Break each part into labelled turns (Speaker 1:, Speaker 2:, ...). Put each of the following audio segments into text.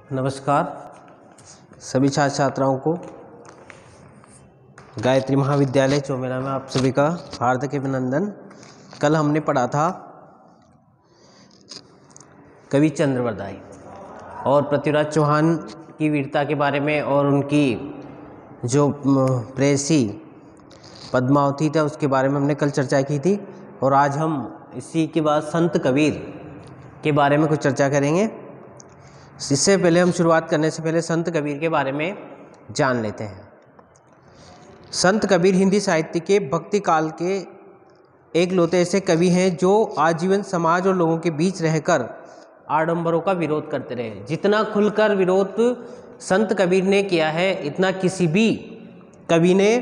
Speaker 1: नमस्कार सभी छात्र छात्राओं को गायत्री महाविद्यालय चौमेला में आप सभी का हार्दिक अभिनंदन। कल हमने पढ़ा था कवि चंद्रवरदाई और पृथ्वीराज चौहान की वीरता के बारे में और उनकी जो प्रेयसी पद्मावती था उसके बारे में हमने कल चर्चा की थी। और आज हम इसी के बाद संत कबीर के बारे में कुछ चर्चा करेंगे। इससे पहले हम शुरुआत करने से पहले संत कबीर के बारे में जान लेते हैं। संत कबीर हिंदी साहित्य के भक्ति काल के एक लौते ऐसे कवि हैं जो आजीवन समाज और लोगों के बीच रहकर आडंबरों का विरोध करते रहे। जितना खुलकर विरोध संत कबीर ने किया है इतना किसी भी कवि ने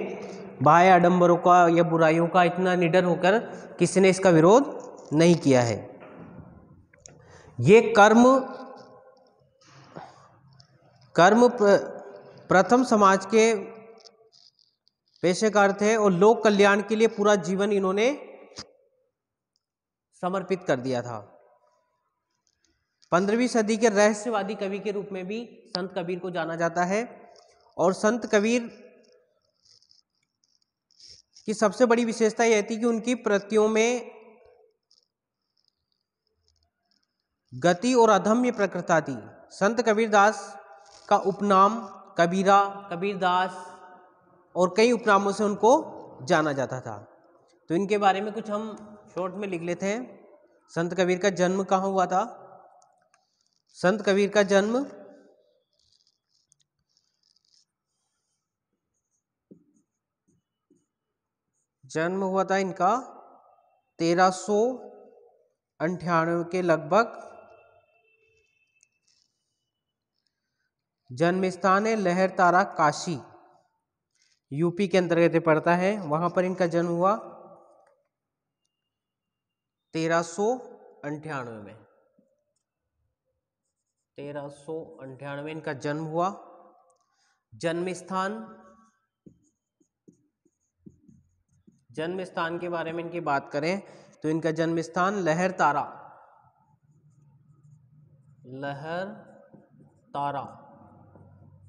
Speaker 1: बाह्य आडंबरों का या बुराइयों का इतना निडर होकर किसी ने इसका विरोध नहीं किया है। ये कर्म प्रथम समाज के पेशेकार थे और लोक कल्याण के लिए पूरा जीवन इन्होंने समर्पित कर दिया था। 15वीं सदी के रहस्यवादी कवि के रूप में भी संत कबीर को जाना जाता है। और संत कबीर की सबसे बड़ी विशेषता यह थी कि उनकी कृतियों में गति और अदम्य प्रखरता थी। संत कबीरदास का उपनाम कबीरा, कबीरदास और कई उपनामों से उनको जाना जाता था। तो इनके बारे में कुछ हम शॉर्ट में लिख लेते हैं। संत कबीर का जन्म कहाँ हुआ था? संत कबीर का जन्म हुआ था इनका 1398 के लगभग। जन्म स्थान है लहरतारा, काशी, यूपी के अंतर्गत पड़ता है। वहां पर इनका जन्म हुआ 1398 में। 1398 इनका जन्म हुआ। जन्म स्थान के बारे में इनकी बात करें तो इनका जन्म स्थान लहरतारा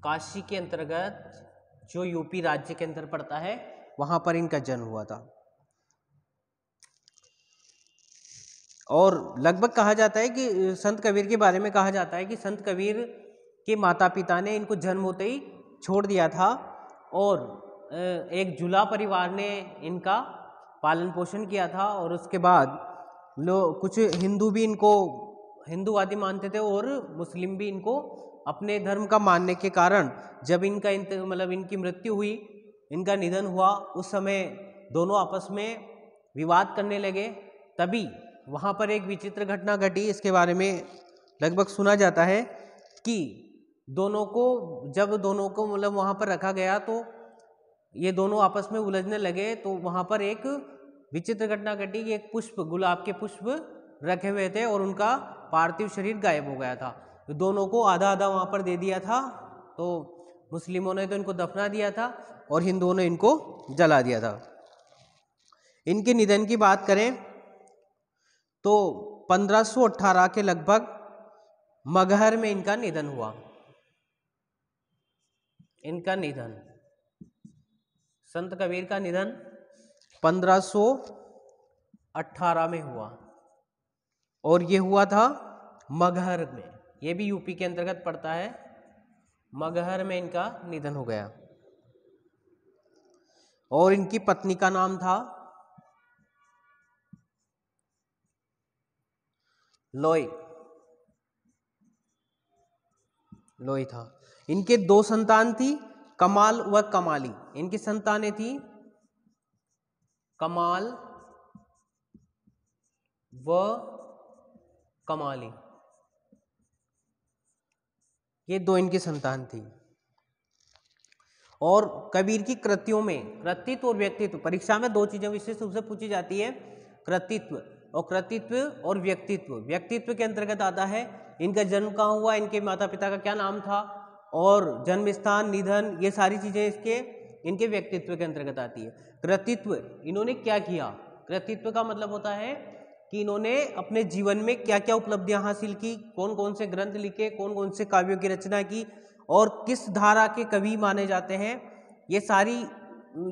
Speaker 1: काशी के अंतर्गत जो यूपी राज्य के अंदर पड़ता है वहां पर इनका जन्म हुआ था। और लगभग कहा जाता है कि संत कबीर के बारे में कहा जाता है कि संत कबीर के माता पिता ने इनको जन्म होते ही छोड़ दिया था और एक जुला परिवार ने इनका पालन पोषण किया था। और उसके बाद कुछ हिंदू भी इनको हिंदूवादी मानते थे और मुस्लिम भी इनको अपने धर्म का मानने के कारण जब इनका इनकी मृत्यु हुई, इनका निधन हुआ, उस समय दोनों आपस में विवाद करने लगे। तभी वहाँ पर एक विचित्र घटना घटी। इसके बारे में लगभग सुना जाता है कि दोनों को वहाँ पर रखा गया तो ये दोनों आपस में उलझने लगे। तो वहाँ पर एक विचित्र घटना घटी कि एक गुलाब के पुष्प रखे हुए थे और उनका पार्थिव शरीर गायब हो गया था। तो दोनों को आधा आधा वहाँ पर दे दिया था। तो मुस्लिमों ने तो इनको दफना दिया था और हिंदुओं ने इनको जला दिया था। इनके निधन की बात करें तो 1518 के लगभग मगहर में इनका निधन हुआ। संत कबीर का निधन 1518 में हुआ और ये हुआ था मगहर में। ये भी यूपी के अंतर्गत पड़ता है। मगहर में इनका निधन हो गया। और इनकी पत्नी का नाम था लोई था। इनके दो संतान थी, कमाल व कमाली। इनकी संतानें थी कमाल व कमाली। ये दो इनकी संतान थी। और कबीर की कृतियों में कृतित्व और व्यक्तित्व, परीक्षा में दो चीजें विशेष रूप से पूछी जाती है, कृतित्व और व्यक्तित्व। व्यक्तित्व के अंतर्गत आता है इनका जन्म कहाँ हुआ, इनके माता पिता का क्या नाम था और जन्म स्थान, निधन, ये सारी चीजें इनके व्यक्तित्व के अंतर्गत आती है। कृतित्व, इन्होंने क्या किया। कृतित्व का मतलब होता है कि इन्होंने अपने जीवन में क्या क्या उपलब्धियां हासिल की, कौन कौन से ग्रंथ लिखे, कौन कौन से काव्यों की रचना की और किस धारा के कवि माने जाते हैं। ये सारी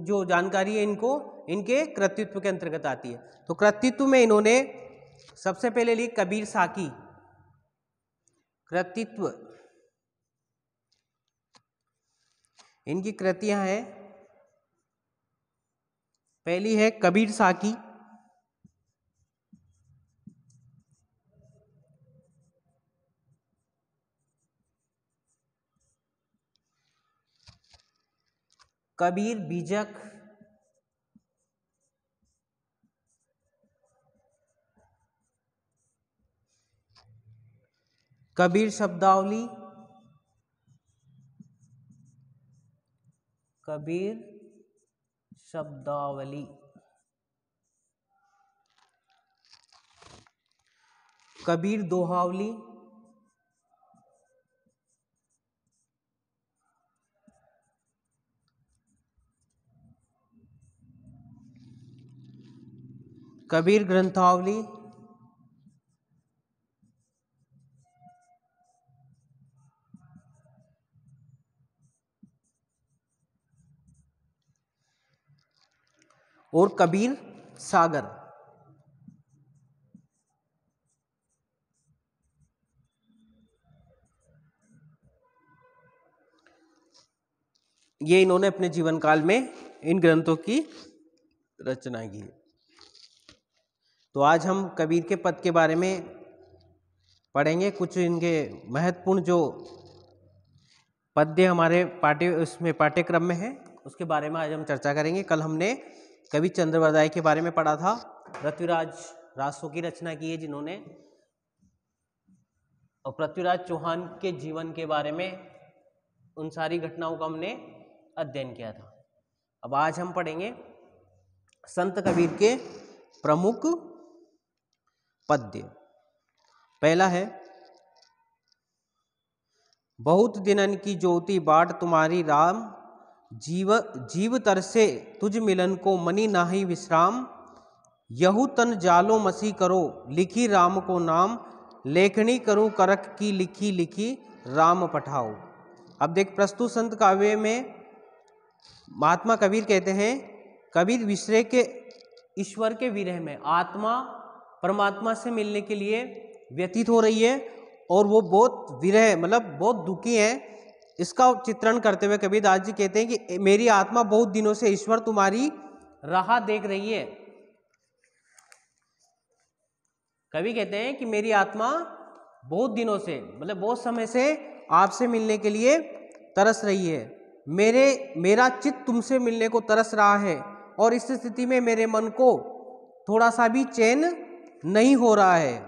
Speaker 1: जो जानकारी है इनको इनके कृतित्व के अंतर्गत आती है। तो कृतित्व में इन्होंने सबसे पहले लिखी कबीर साकी। कृतित्व इनकी कृतियां हैं, पहली है कबीर साकी, कबीर बीजक, कबीर शब्दावली, कबीर शब्दावली, कबीर दोहावली, कबीर ग्रंथावली, और कबीर सागर। ये इन्होंने अपने जीवन काल में इन ग्रंथों की रचना की। तो आज हम कबीर के पद के बारे में पढ़ेंगे, कुछ इनके महत्वपूर्ण जो पद्य हमारे पाठ्यक्रम में है उसके बारे में आज हम चर्चा करेंगे। कल हमने कवि चंद्रवरदाई के बारे में पढ़ा था, पृथ्वीराज रासों की रचना की है जिन्होंने, और पृथ्वीराज चौहान के जीवन के बारे में उन सारी घटनाओं का हमने अध्ययन किया था। अब आज हम पढ़ेंगे संत कबीर के प्रमुख पद्य। पहला है बहुत दिनन की ज्योति बाट तुम्हारी राम, जीव तरसे तुझ मिलन को मनि नाहि विश्राम, यहू तन जालो मसी करो लिखी राम को नाम, लेखनी करूं करक की लिखी लिखी राम पठाओ। अब देख, प्रस्तुत संत काव्य में महात्मा कबीर कहते हैं, कबीर विश्रय के ईश्वर के विरह में आत्मा परमात्मा से मिलने के लिए व्यतीत हो रही है और वो बहुत विरह मतलब बहुत दुखी है। इसका चित्रण करते हुए कबीरदास जी कहते हैं कि मेरी आत्मा बहुत दिनों से ईश्वर तुम्हारी राह देख रही है। कवि कहते हैं कि मेरी आत्मा बहुत दिनों से मतलब बहुत समय से आपसे मिलने के लिए तरस रही है, मेरा चित्त तुमसे मिलने को तरस रहा है और इस स्थिति में मेरे मन को थोड़ा सा भी चैन नहीं हो रहा है।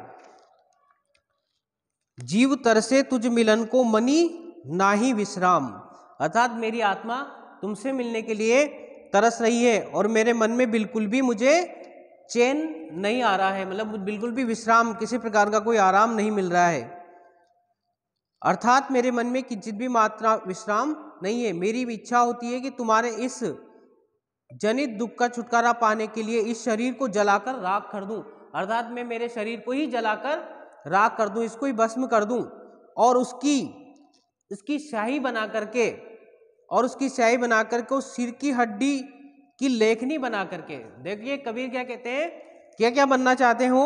Speaker 1: जीव तरसे तुझ मिलन को मनि नाहि विश्राम, अर्थात मेरी आत्मा तुमसे मिलने के लिए तरस रही है और मेरे मन में बिल्कुल भी मुझे चैन नहीं आ रहा है, मतलब बिल्कुल भी विश्राम, किसी प्रकार का कोई आराम नहीं मिल रहा है। अर्थात मेरे मन में किंचित भी मात्रा विश्राम नहीं है। मेरी भी इच्छा होती है कि तुम्हारे इस जनित दुख का छुटकारा पाने के लिए इस शरीर को जलाकर राख कर दूं, अर्थात मैं मेरे शरीर को ही जलाकर राख कर दूं, इसको ही भस्म कर दूं और उसकी स्याही बना करके उस सिर की हड्डी की लेखनी बना करके। देखिए कबीर क्या कहते हैं, क्या क्या बनना चाहते हो,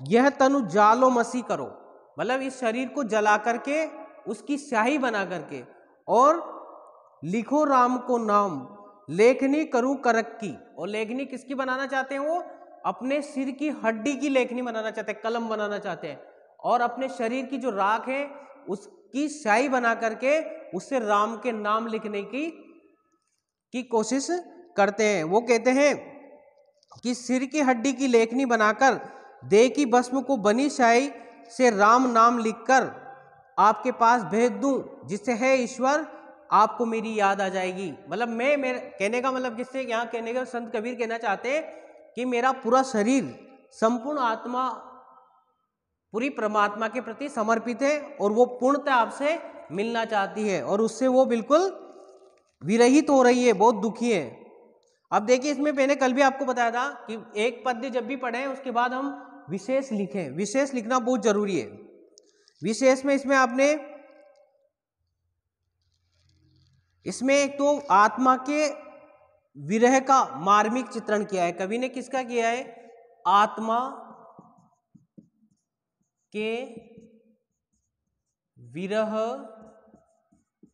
Speaker 1: यह तनु जालो मसी करो, मतलब इस शरीर को जला करके उसकी स्याही बना करके, और लिखो राम को नाम, लेखनी करूं करक की। और लेखनी किसकी बनाना चाहते हैं, वो अपने सिर की हड्डी की लेखनी बनाना चाहते हैं, कलम बनाना चाहते हैं, और अपने शरीर की जो राख है उसकी स्याही बना करके उससे राम के नाम लिखने की कोशिश करते हैं। वो कहते हैं कि सिर की हड्डी की लेखनी बनाकर देह की भस्म को बनी स्याही से राम नाम लिखकर आपके पास भेज दूं, जिससे है ईश्वर आपको मेरी याद आ जाएगी। मतलब मेरे कहने का मतलब जिससे यहाँ कहने का संत कबीर कहना चाहते हैं कि मेरा पूरा शरीर, संपूर्ण आत्मा पूरी परमात्मा के प्रति समर्पित है और वो पूर्णतः आपसे मिलना चाहती है और उससे वो बिल्कुल विरहित हो रही है, बहुत दुखी है। अब देखिए इसमें मैंने कल भी आपको बताया था कि एक पद्य जब भी पढ़े उसके बाद हम विशेष लिखें। विशेष लिखना बहुत जरूरी है। विशेष में इसमें एक तो आत्मा के विरह का मार्मिक चित्रण किया है। कवि ने किसका किया है? आत्मा के विरह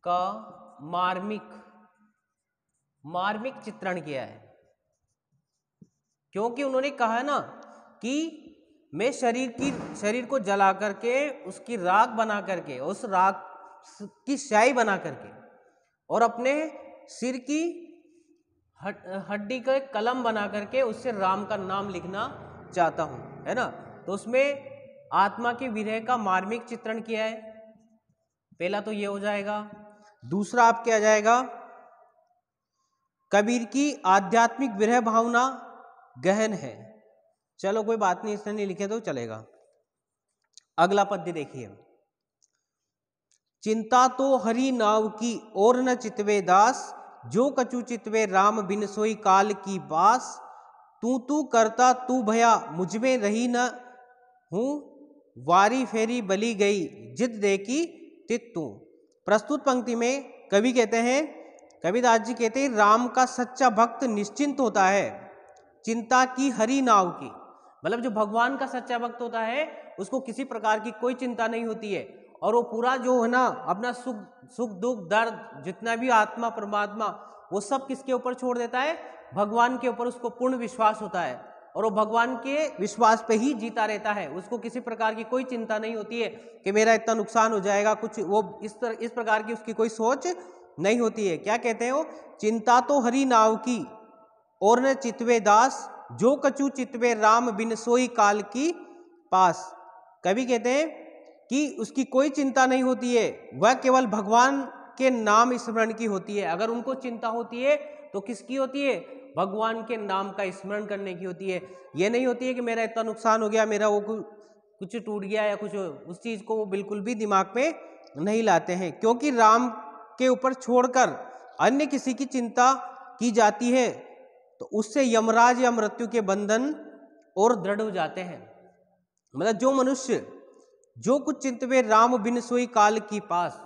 Speaker 1: का मार्मिक चित्रण किया है। क्योंकि उन्होंने कहा ना कि मैं शरीर को जला करके उसकी राख बना करके, उस राख की स्याही बना करके और अपने सिर की हड्डी का एक कलम बना करके उससे राम का नाम लिखना चाहता हूं, है ना। तो उसमें आत्मा के विरह का मार्मिक चित्रण किया है। पहला तो ये हो जाएगा। दूसरा आपके आ जाएगा, कबीर की आध्यात्मिक विरह भावना गहन है। चलो कोई बात नहीं, इसने नहीं लिखे तो चलेगा। अगला पद्य देखिए, चिंता तो हरि नाव की और न चितवे दास, जो कछु चितवे राम बिन सोई काल की बास, तू करता तू भया मुझ में रही न हूं, वारी फेरी बली गई जिद देखी तित तू। प्रस्तुत पंक्ति में कवि कहते हैं, कबीरदास जी कहते हैं, राम का सच्चा भक्त निश्चिंत होता है चिंता की हरि नाव की। मतलब जो भगवान का सच्चा भक्त होता है उसको किसी प्रकार की कोई चिंता नहीं होती है, और वो पूरा जो है ना अपना सुख दुख दर्द जितना भी आत्मा परमात्मा वो सब किसके ऊपर छोड़ देता है? भगवान के ऊपर। उसको पूर्ण विश्वास होता है और वो भगवान के विश्वास पे ही जीता रहता है। उसको किसी प्रकार की कोई चिंता नहीं होती है कि मेरा इतना नुकसान हो जाएगा, कुछ वो इस प्रकार की उसकी कोई सोच नहीं होती है। क्या कहते हैं वो? चिंता तो हरि नाव की और न चितवे दास, जो कछु चितवे राम बिन सोई काल की पास। कवि कहते हैं कि उसकी कोई चिंता नहीं होती है, वह केवल भगवान के नाम स्मरण की होती है। अगर उनको चिंता होती है तो किसकी होती है? भगवान के नाम का स्मरण करने की होती है। ये नहीं होती है कि मेरा इतना नुकसान हो गया, मेरा वो कुछ टूट गया या कुछ, उस चीज को वो बिल्कुल भी दिमाग में नहीं लाते हैं। क्योंकि राम के ऊपर छोड़कर अन्य किसी की चिंता की जाती है तो उससे यमराज या मृत्यु के बंधन और दृढ़ हो जाते हैं। मतलब जो मनुष्य जो कुछ चिंतवे राम बिन सोई काल की पास,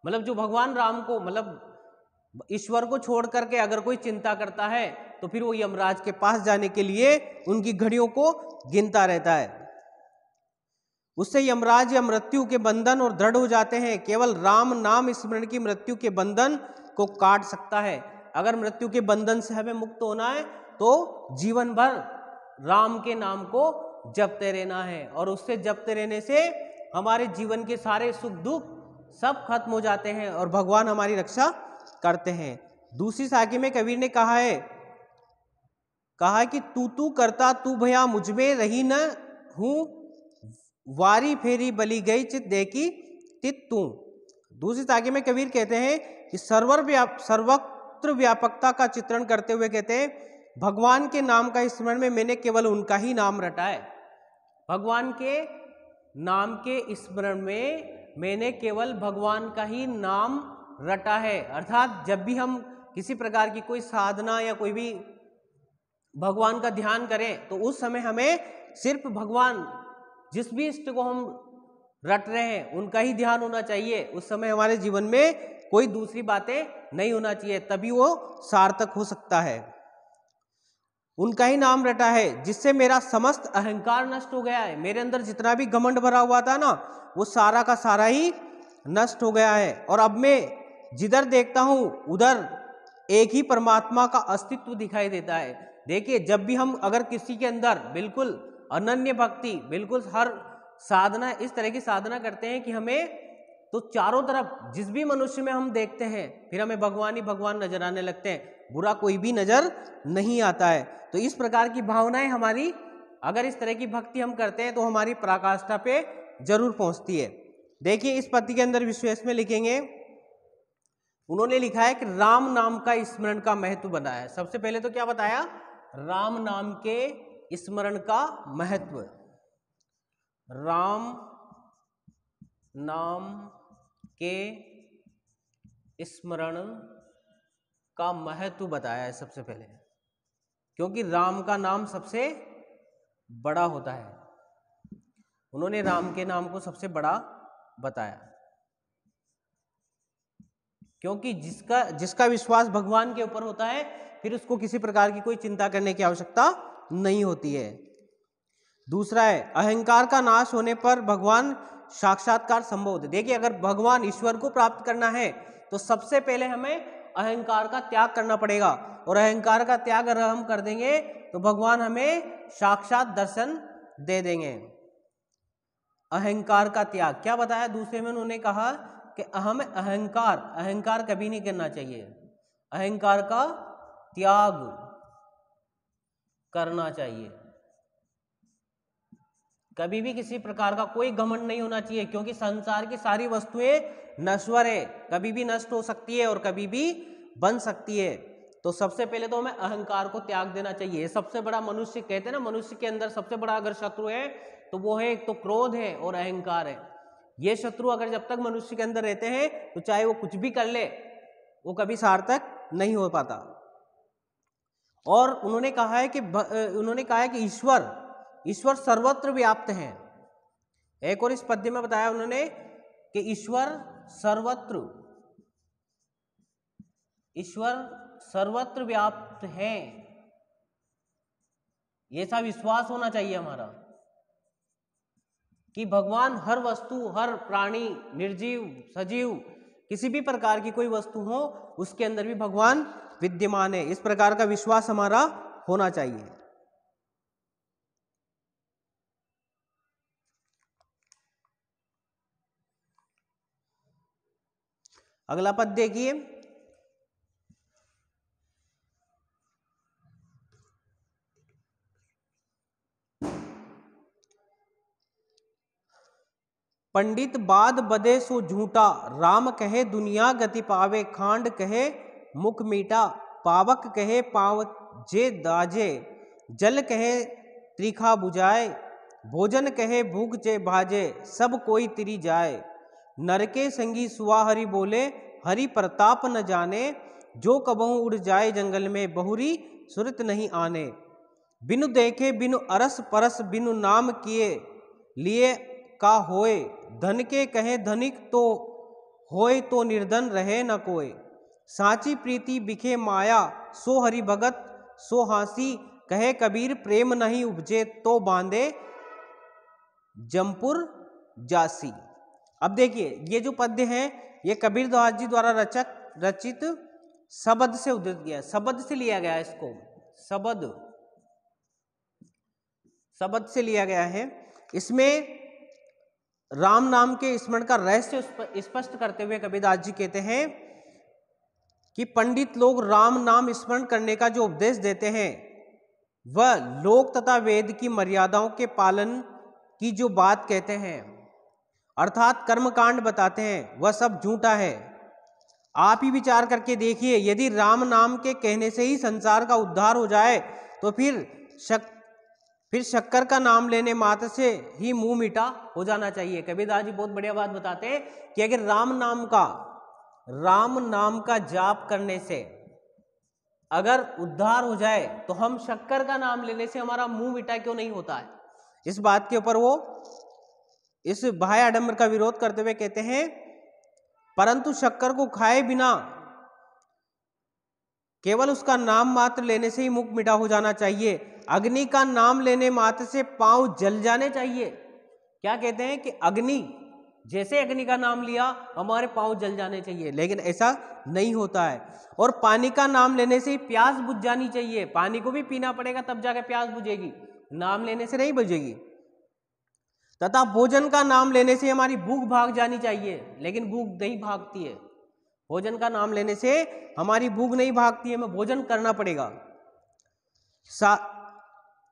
Speaker 1: मतलब जो भगवान राम को, मतलब ईश्वर को छोड़ करके अगर कोई चिंता करता है तो फिर वो यमराज के पास जाने के लिए उनकी घड़ियों को गिनता रहता है। उससे यमराज या मृत्यु के बंधन और दृढ़ हो जाते हैं। केवल राम नाम स्मरण की मृत्यु के बंधन को काट सकता है। अगर मृत्यु के बंधन से हमें मुक्त होना है तो जीवन भर राम के नाम को जपते रहना है, और उससे जपते रहने से हमारे जीवन के सारे सुख दुख सब खत्म हो जाते हैं और भगवान हमारी रक्षा करते हैं। दूसरी साखी में कबीर ने कहा कि तू करता तू भया मुझ में रही न हूं, वारी फेरी बली गई चित देखी तित तू। दूसरी साखी में कबीर कहते हैं कि सर्वत्र व्यापकता का चित्रण करते हुए कहते हैं, भगवान के नाम का स्मरण में मैंने केवल उनका ही नाम रटा है। भगवान के नाम के स्मरण में मैंने केवल भगवान का ही नाम रटा है। अर्थात जब भी हम किसी प्रकार की कोई साधना या कोई भी भगवान का ध्यान करें तो उस समय हमें सिर्फ भगवान, जिस भी इष्ट को हम रट रहे हैं उनका ही ध्यान होना चाहिए। उस समय हमारे जीवन में कोई दूसरी बातें नहीं होना चाहिए, तभी वो सार्थक हो सकता है। उनका ही नाम रटा है जिससे मेरा समस्त अहंकार नष्ट हो गया है। मेरे अंदर जितना भी घमंड भरा हुआ था ना, वो सारा का सारा ही नष्ट हो गया है, और अब मैं जिधर देखता हूं उधर एक ही परमात्मा का अस्तित्व दिखाई देता है। देखिए, जब भी हम अगर किसी के अंदर बिल्कुल अनन्य भक्ति, बिल्कुल हर साधना इस तरह की साधना करते हैं कि हमें तो चारों तरफ जिस भी मनुष्य में हम देखते हैं फिर हमें भगवान ही भगवान नजर आने लगते हैं, बुरा कोई भी नजर नहीं आता है। तो इस प्रकार की भावनाएं हमारी, अगर इस तरह की भक्ति हम करते हैं तो हमारी पराकाष्ठा पे जरूर पहुंचती है। देखिए, इस पद्य के अंदर विशेष में लिखेंगे, उन्होंने लिखा है कि राम नाम का स्मरण का महत्व बताया है। सबसे पहले तो क्या बताया? राम नाम के स्मरण का महत्व। राम नाम के स्मरण का महत्व बताया है सबसे पहले, क्योंकि राम का नाम सबसे बड़ा होता है। उन्होंने राम के नाम को सबसे बड़ा बताया, क्योंकि जिसका विश्वास भगवान के ऊपर होता है फिर उसको किसी प्रकार की कोई चिंता करने की आवश्यकता नहीं होती है। दूसरा है अहंकार का नाश होने पर भगवान साक्षात्कार संभव होते। देखिए, अगर भगवान ईश्वर को प्राप्त करना है तो सबसे पहले हमें अहंकार का त्याग करना पड़ेगा, और अहंकार का त्याग अगर हम कर देंगे तो भगवान हमें साक्षात दर्शन दे देंगे। अहंकार का त्याग क्या बताया दूसरे में, उन्होंने कहा कि हमें अहंकार कभी नहीं करना चाहिए, अहंकार का त्याग करना चाहिए। कभी भी किसी प्रकार का कोई घमंड नहीं होना चाहिए, क्योंकि संसार की सारी वस्तुएं नश्वर है, कभी भी नष्ट हो सकती है और कभी भी बन सकती है। तो सबसे पहले तो हमें अहंकार को त्याग देना चाहिए। सबसे बड़ा मनुष्य कहते हैं ना, मनुष्य के अंदर सबसे बड़ा अगर शत्रु है तो वो है, एक तो क्रोध है और अहंकार है। ये शत्रु अगर जब तक मनुष्य के अंदर रहते हैं तो चाहे वो कुछ भी कर ले वो कभी सार्थक नहीं हो पाता। और उन्होंने कहा है कि ईश्वर सर्वत्र व्याप्त है। एक और इस पद्य में बताया उन्होंने कि ईश्वर सर्वत्र व्याप्त है। ये सा विश्वास होना चाहिए हमारा कि भगवान हर वस्तु, हर प्राणी, निर्जीव, सजीव, किसी भी प्रकार की कोई वस्तु हो उसके अंदर भी भगवान विद्यमान है। इस प्रकार का विश्वास हमारा होना चाहिए। अगला पद देखिए, पंडित बाद बदे सो झूठा, राम कहे दुनिया गति पावे, खांड कहे मुख मीठा, पावक कहे पाव जे दाजे, जल कहे त्रिखा बुझाए, भोजन कहे भूख जे भाजे, सब कोई तिरी जाए, नरके संगी सुआ हरि बोले, हरि प्रताप न जाने, जो कबहू उड़ जाए जंगल में, बहुरी सुरत नहीं आने, बिनु देखे बिनु अरस परस, बिनु नाम किए लिए का होए, धन के कहे धनिक तो होए, तो निर्धन रहे न कोय, साची प्रीति बिखे माया, सो हरि भगत सो हासी, कहे कबीर प्रेम नहीं उपजे, तो बांधे जमपुर जासी। अब देखिए, ये जो पद्य है ये कबीरदास जी द्वारा रचित शब्द से उद्धृत किया, शब्द से लिया गया है, इसको शब्द से लिया गया है। इसमें राम नाम के स्मरण का रहस्य स्पष्ट करते हुए कबीरदास जी कहते हैं कि पंडित लोग राम नाम स्मरण करने का जो उपदेश देते हैं वह लोक तथा वेद की मर्यादाओं के पालन की जो बात कहते हैं, अर्थात कर्मकांड बताते हैं, वह सब झूठा है। आप ही विचार करके देखिए, यदि राम नाम के कहने से ही संसार का उद्धार हो जाए तो फिर शक्कर का नाम लेने मात्र से ही मुंह मीठा हो जाना चाहिए। कबीरदास जी बहुत बढ़िया बात बताते हैं कि अगर राम नाम का जाप करने से अगर उद्धार हो जाए तो हम शक्कर का नाम लेने से हमारा मुंह मीठा क्यों नहीं होता है। इस बात के ऊपर वो इस बाह्य आडंबर का विरोध करते हुए कहते हैं, परंतु शक्कर को खाए बिना केवल उसका नाम मात्र लेने से ही मुख मीठा हो जाना चाहिए। अग्नि का नाम लेने मात्र से पांव जल जाने चाहिए। क्या कहते हैं कि जैसे अग्नि का नाम लिया हमारे पांव जल जाने चाहिए, लेकिन ऐसा नहीं होता है। और पानी का नाम लेने से ही प्यास बुझ जानी चाहिए। पानी को भी पीना पड़ेगा तब जाके प्यास बुझेगी, नाम लेने से नहीं बुझेगी। तथा भोजन का नाम लेने से हमारी भूख भाग जानी चाहिए, लेकिन भूख नहीं भागती है। भोजन का नाम लेने से हमारी भूख नहीं भागती है, हमें भोजन करना पड़ेगा।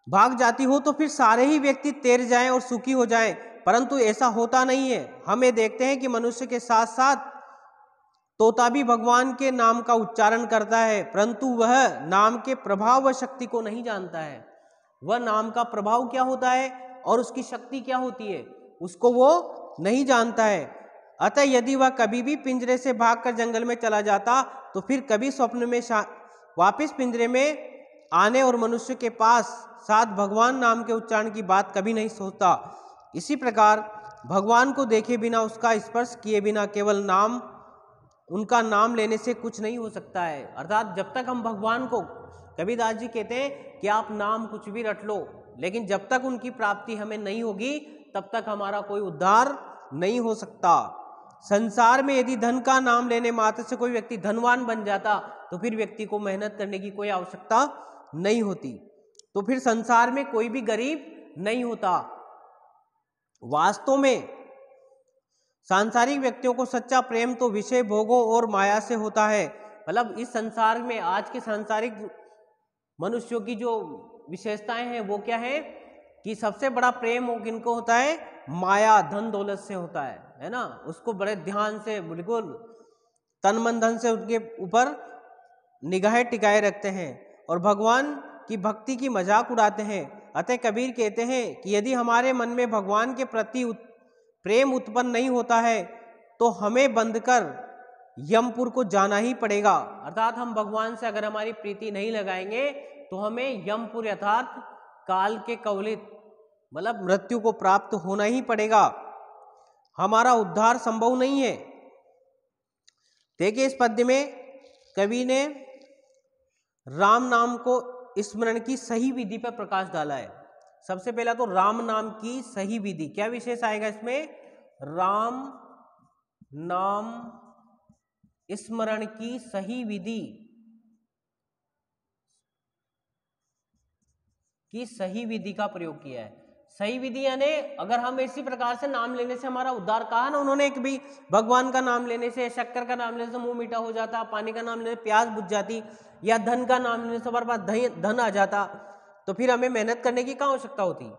Speaker 1: भाग जाती हो तो फिर सारे ही व्यक्ति तैर जाएं और सुखी हो जाएं, परंतु ऐसा होता नहीं है। हमें देखते हैं कि मनुष्य के साथ साथ तोता भी भगवान के नाम का उच्चारण करता है, परंतु वह नाम के प्रभाव व शक्ति को नहीं जानता है। वह नाम का प्रभाव क्या होता है और उसकी शक्ति क्या होती है उसको वो नहीं जानता है। अतः यदि वह कभी भी पिंजरे से भागकर जंगल में चला जाता तो फिर कभी स्वप्न में वापस पिंजरे में आने और मनुष्य के पास साथ भगवान नाम के उच्चारण की बात कभी नहीं सोचता। इसी प्रकार भगवान को देखे बिना, उसका स्पर्श किए बिना, केवल नाम, उनका नाम लेने से कुछ नहीं हो सकता है। अर्थात जब तक हम भगवान को, कबीरदास जी कहते हैं कि आप नाम कुछ भी रट लो, लेकिन जब तक उनकी प्राप्ति हमें नहीं होगी तब तक हमारा कोई उद्धार नहीं हो सकता। संसार में यदि धन का नाम लेने मात्र से कोई व्यक्ति धनवान बन जाता तो फिर व्यक्ति को मेहनत करने की कोई आवश्यकता नहीं होती, तो फिर संसार में कोई भी गरीब नहीं होता। वास्तव में सांसारिक व्यक्तियों को सच्चा प्रेम तो विषय भोगों और माया से होता है। मतलब इस संसार में आज के सांसारिक मनुष्यों की जो विशेषताएं हैं वो क्या है कि सबसे बड़ा प्रेम वो किनको होता है, माया धन दौलत से होता है ना। उसको बड़े ध्यान से, बिल्कुल तन मन धन से उनके ऊपर निगाहें टिकाए रखते हैं और भगवान की भक्ति की मजाक उड़ाते हैं। अतः कबीर कहते हैं कि यदि हमारे मन में भगवान के प्रति प्रेम उत्पन्न नहीं होता है तो हमें बंधकर यमपुर को जाना ही पड़ेगा। अर्थात हम भगवान से अगर हमारी प्रीति नहीं लगाएंगे तो हमें यमपुर अर्थात काल के कवलित मतलब मृत्यु को प्राप्त होना ही पड़ेगा, हमारा उद्धार संभव नहीं है। देखिए इस पद्य में कवि ने राम नाम को स्मरण की सही विधि पर प्रकाश डाला है। सबसे पहला तो राम नाम की सही विधि, क्या विशेष आएगा इसमें, राम नाम स्मरण की सही विधि, की सही विधि का प्रयोग किया है। सही विधि यानी अगर हम इसी प्रकार से नाम लेने से हमारा उद्धार, कहा ना उन्होंने एक भी, भगवान का नाम लेने से, शक्कर का नाम लेने से मुंह मीठा हो जाता, पानी का नाम लेने से प्यास बुझ जाती, या धन का नाम लेने से हमारे पास धन आ जाता, तो फिर हमें मेहनत करने की क्या आवश्यकता होती।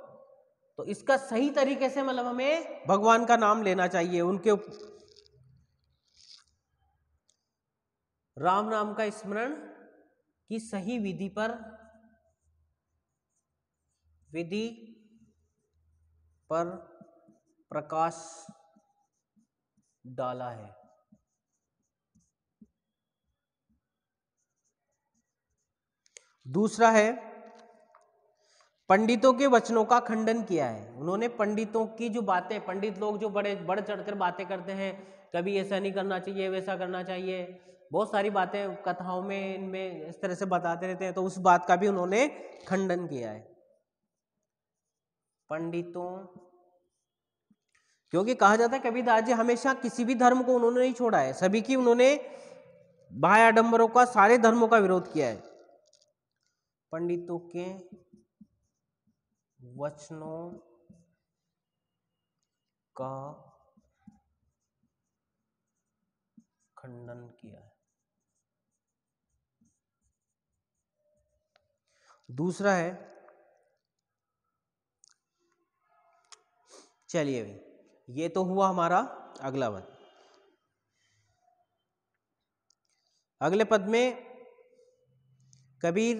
Speaker 1: तो इसका सही तरीके से मतलब हमें भगवान का नाम लेना चाहिए, उनके राम नाम का स्मरण की सही विधि पर प्रकाश डाला है। दूसरा है पंडितों के वचनों का खंडन किया है। उन्होंने पंडितों की जो बातें, पंडित लोग जो बड़े बढ़ चढ़कर बातें करते हैं, कभी ऐसा नहीं करना चाहिए, वैसा करना चाहिए, बहुत सारी बातें कथाओं में इनमें इस तरह से बताते रहते हैं, तो उस बात का भी उन्होंने खंडन किया है। पंडितों, क्योंकि कहा जाता है कबीरदास जी हमेशा किसी भी धर्म को उन्होंने नहीं छोड़ा है, सभी की उन्होंने बाह्य आडंबरों का, सारे धर्मों का विरोध किया है। पंडितों के वचनों का खंडन किया है। दूसरा है, चलिए भाई ये तो हुआ हमारा अगला पद। अगले पद में कबीर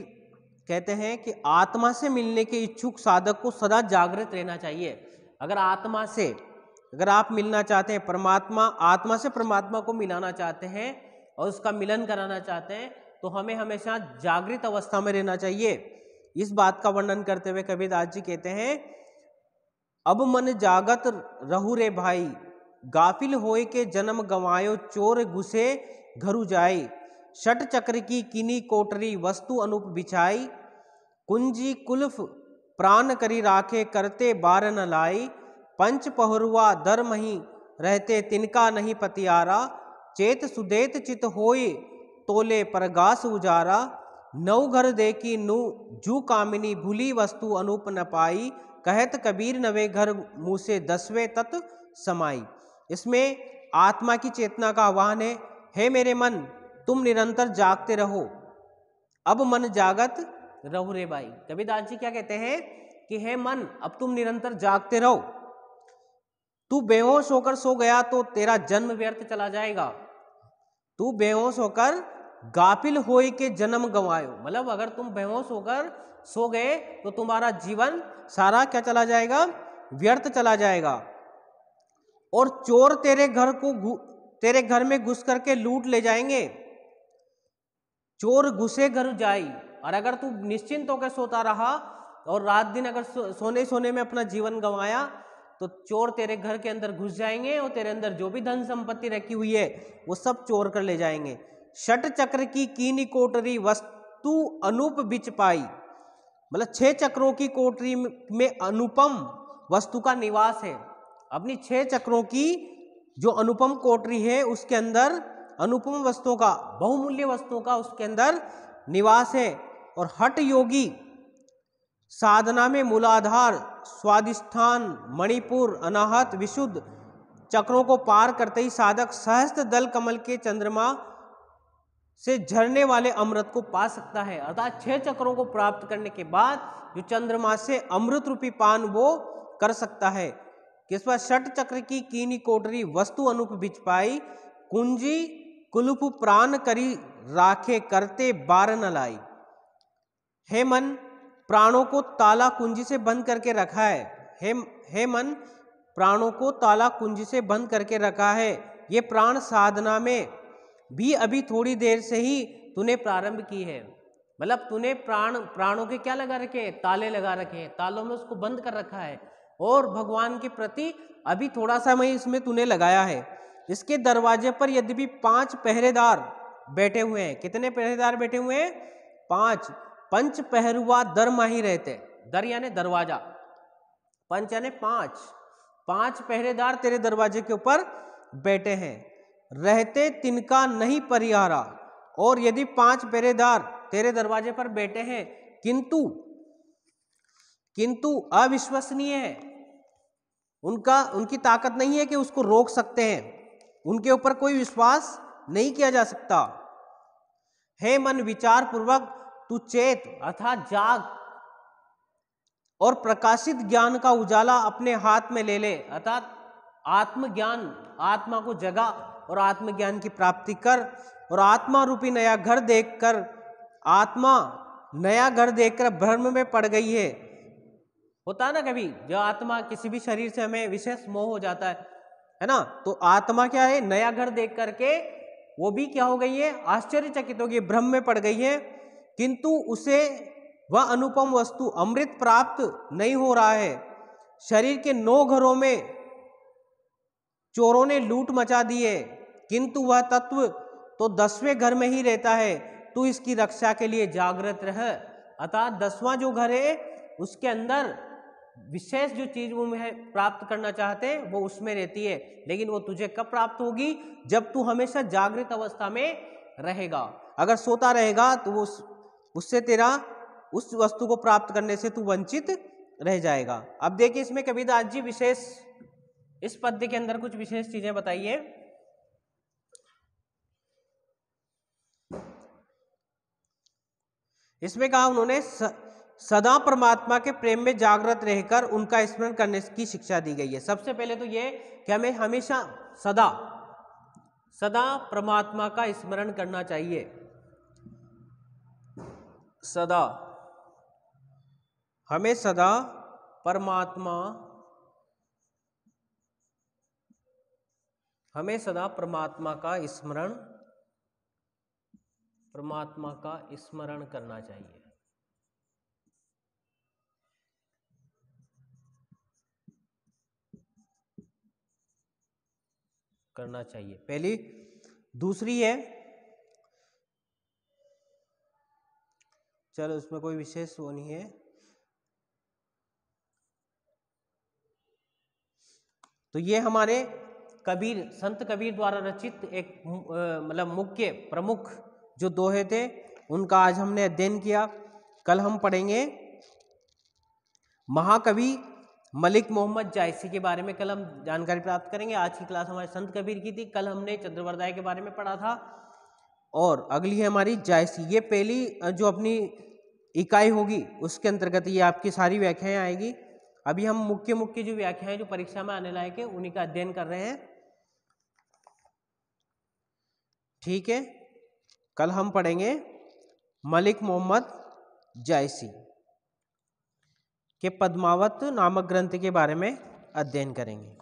Speaker 1: कहते हैं कि आत्मा से मिलने के इच्छुक साधक को सदा जागृत रहना चाहिए। अगर आत्मा से, अगर आप मिलना चाहते हैं परमात्मा, आत्मा से परमात्मा को मिलाना चाहते हैं और उसका मिलन कराना चाहते हैं तो हमें हमेशा जागृत अवस्था में रहना चाहिए। इस बात का वर्णन करते हुए कबीरदास जी कहते हैं, अब मन जागत रहु रे भाई, गाफिल होए के जन्म गंवायो, चोर घुसे घरु जाए, षट चक्र की किनी कोटरी वस्तु अनूप बिछाई, कुंजी कुल्फ प्राण करी राखे, करते बार न लाई, पंच पहरुआ दर मही रहते, तिनका नहीं पतियारा, चेत सुदेत चित होए तोले परगास उजारा, नौ घर देखी नु जू कामिनी, भूली वस्तु अनूप न पाई, कहत कबीर नवे घर मुँह से दसवें तत् समाई। इसमें आत्मा की चेतना का आह्वान है, हे मेरे मन तुम निरंतर जागते रहो, अब मन जागत रहो रे भाई। कबीरदास जी क्या कहते हैं कि हे मन अब तुम निरंतर जागते रहो, तू बेहोश होकर सो गया तो तेरा जन्म व्यर्थ चला जाएगा, तू बेहोश होकर गाफिल होए के जन्म गंवायो, मतलब अगर तुम बेहोश होकर सो गए तो तुम्हारा जीवन सारा क्या चला जाएगा, व्यर्थ चला जाएगा, और चोर तेरे घर में घुस करके लूट ले जाएंगे, चोर घुसे घर जाई। और अगर तू निश्चिंत होकर सोता रहा और रात दिन अगर सोने में अपना जीवन गंवाया तो चोर तेरे घर के अंदर घुस जाएंगे और तेरे अंदर जो भी धन संपत्ति रखी हुई है वो सब चोर कर ले जाएंगे। षट चक्र की कीनी कोटरी वस्तु अनूप बिच पाई, मतलब 6 चक्रों की कोटरी में अनुपम वस्तु का निवास है। अपनी 6 चक्रों की जो अनुपम कोटरी है उसके अंदर अनुपम वस्तुओं का, बहुमूल्य वस्तुओं का उसके अंदर निवास है। और हठ योगी साधना में मूलाधार स्वादिष्ठान मणिपुर अनाहत विशुद्ध चक्रों को पार करते ही साधक सहस्त्र दल कमल के चंद्रमा से झरने वाले अमृत को पा सकता है। अर्थात 6 चक्रों को प्राप्त करने के बाद जो चंद्रमा से अमृत रूपी पान वो कर सकता है। किस पर षट चक्र की कीनी कोटरी वस्तु अनुप बिच पाई, कुंजी कुलुप प्राण करी राखे करते बार न लाई। हे मन, प्राणों को ताला कुंजी से बंद करके रखा है। हे मन, प्राणों को ताला कुंजी से बंद करके रखा है। ये प्राण साधना में भी अभी थोड़ी देर से ही तूने प्रारंभ की है। मतलब तूने प्राणों के क्या लगा रखे हैं? ताले लगा रखे हैं, तालों में उसको बंद कर रखा है। और भगवान के प्रति अभी थोड़ा समय इसमें तूने लगाया है। इसके दरवाजे पर यद्यपि 5 पहरेदार बैठे हुए हैं। कितने पहरेदार बैठे हुए हैं? 5। पंच पहरुआ दर माही रहते, दर यानी दरवाजा, पंच यानी 5 पहरेदार तेरे दरवाजे के ऊपर बैठे हैं। रहते तिनका नहीं परिहारा, और यदि 5 पहरेदार तेरे दरवाजे पर बैठे हैं किंतु अविश्वसनीय है, उनकी ताकत नहीं है कि उसको रोक सकते हैं, उनके ऊपर कोई विश्वास नहीं किया जा सकता। हे मन, विचार पूर्वक तू चेत अर्थात जाग और प्रकाशित ज्ञान का उजाला अपने हाथ में ले ले, अर्थात आत्मज्ञान, आत्मा को जगा और आत्मज्ञान की प्राप्ति कर। और आत्मा रूपी नया घर देखकर, आत्मा नया घर देखकर भ्रम में पड़ गई है। होता है ना कभी, जो आत्मा किसी भी शरीर से हमें विशेष मोह हो जाता है ना, तो आत्मा क्या है? नया घर देख करके वो भी क्या हो गई है? आश्चर्यचकित हो गई, भ्रम में पड़ गई है। किंतु उसे वह अनुपम वस्तु अमृत प्राप्त नहीं हो रहा है। शरीर के 9 घरों में चोरों ने लूट मचा दी है, किंतु वह तत्व तो 10वें घर में ही रहता है। तू इसकी रक्षा के लिए जागृत रह। अर्थात 10वां जो घर है उसके अंदर विशेष जो चीज वो प्राप्त करना चाहते हैं वो उसमें रहती है, लेकिन वो तुझे कब प्राप्त होगी? जब तू हमेशा जागृत अवस्था में रहेगा। अगर सोता रहेगा तो वो उससे तेरा उस वस्तु को प्राप्त करने से तू वंचित रह जाएगा। अब देखिए इसमें कबीरदास जी विशेष, इस पद्य के अंदर कुछ विशेष चीजें बताइए। इसमें कहा उन्होंने सदा परमात्मा के प्रेम में जागृत रहकर उनका स्मरण करने की शिक्षा दी गई है। सबसे पहले तो ये कि हमें हमेशा सदा परमात्मा का स्मरण करना चाहिए। हमें सदा परमात्मा का स्मरण करना चाहिए। पहली। दूसरी है, चलो उसमें कोई विशेष वो नहीं है, तो ये हमारे संत कबीर द्वारा रचित एक मतलब मुख्य प्रमुख जो दोहे थे उनका आज हमने अध्ययन किया। कल हम पढ़ेंगे महाकवि मलिक मोहम्मद जायसी के बारे में, कल हम जानकारी प्राप्त करेंगे। आज की क्लास हमारे संत कबीर की थी, कल हमने चंद्रवरदाय के बारे में पढ़ा था, और अगली है हमारी जायसी। ये पहली जो अपनी इकाई होगी उसके अंतर्गत ये आपकी सारी व्याख्याएं आएगी। अभी हम मुख्य जो व्याख्याएं जो परीक्षा में आने लायक है उन्हीं का अध्ययन कर रहे हैं। ठीक है, कल हम पढ़ेंगे मलिक मोहम्मद जायसी के पद्मावत नामक ग्रंथ के बारे में अध्ययन करेंगे।